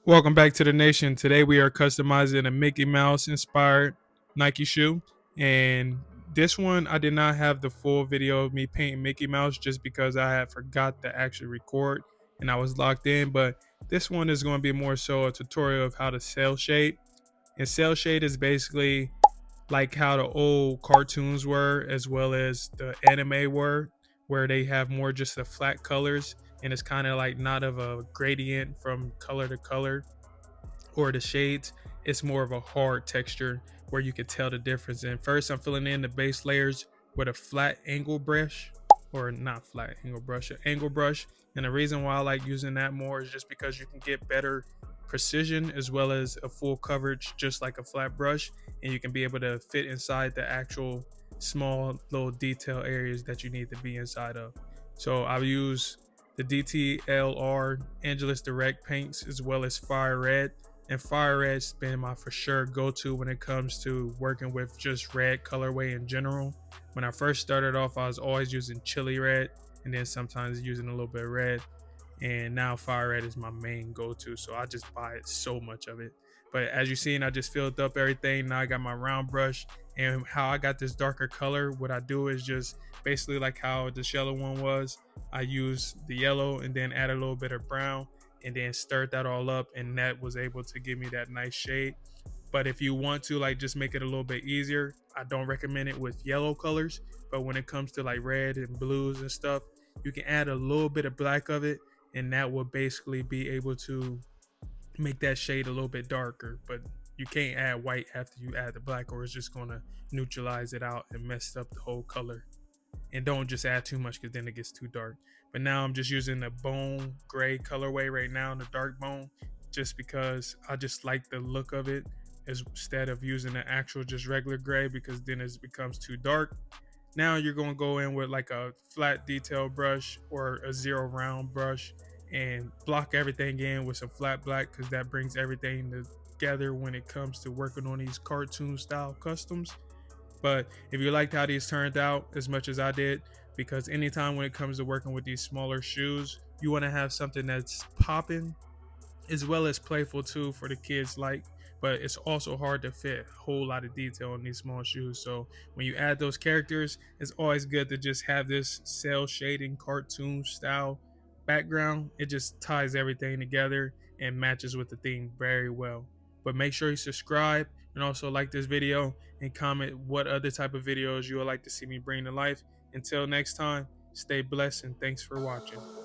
Welcome back to the nation. Today we are customizing a Mickey Mouse inspired Nike shoe. And this one, I did not have the full video of me painting Mickey Mouse just because I had forgot to actually record and I was locked in. But this one is going to be more so a tutorial of how to cell shade. And cell shade is basically like how the old cartoons were, as well as the anime were, where they have more just the flat colors and it's kind of like not of a gradient from color to color or the shades. It's more of a hard texture where you can tell the difference. And first, I'm filling in the base layers with a flat angle brush, or not flat angle brush, an angle brush. And the reason why I like using that more is just because you can get better precision as well as a full coverage, just like a flat brush, and you can be able to fit inside the actual small little detail areas that you need to be inside of. So I'll use the DTLR Angelus Direct paints as well as Fire Red, and Fire Red's been my for sure go-to when it comes to working with just red colorway in general. When I first started off, I was always using chili red and then sometimes using a little bit of red. And now Fire Red is my main go-to, so I just buy it so much of it. But as you seen, I just filled up everything. Now I got my round brush, and how I got this darker color, what I do is just basically like how the yellow one was. I use the yellow and then add a little bit of brown and then stirred that all up, and that was able to give me that nice shade. But if you want to like just make it a little bit easier, I don't recommend it with yellow colors, but when it comes to like red and blues and stuff, you can add a little bit of black of it, and that will basically be able to make that shade a little bit darker. But you can't add white after you add the black, or it's just going to neutralize it out and mess up the whole color. And don't just add too much because then it gets too dark. But now I'm just using the bone gray colorway right now, the dark bone, just because I just like the look of it instead of using the actual just regular gray, because then it becomes too dark. Now you're going to go in with like a flat detail brush or a zero round brush and block everything in with some flat black, because that brings everything together when it comes to working on these cartoon style customs. But if you liked how these turned out as much as I did, because anytime when it comes to working with these smaller shoes, you want to have something that's popping as well as playful too for the kids like. But it's also hard to fit a whole lot of detail in these small shoes. So when you add those characters, it's always good to just have this cell shading cartoon style background. It just ties everything together and matches with the theme very well. But make sure you subscribe and also like this video and comment what other type of videos you would like to see me bring to life. Until next time, stay blessed and thanks for watching.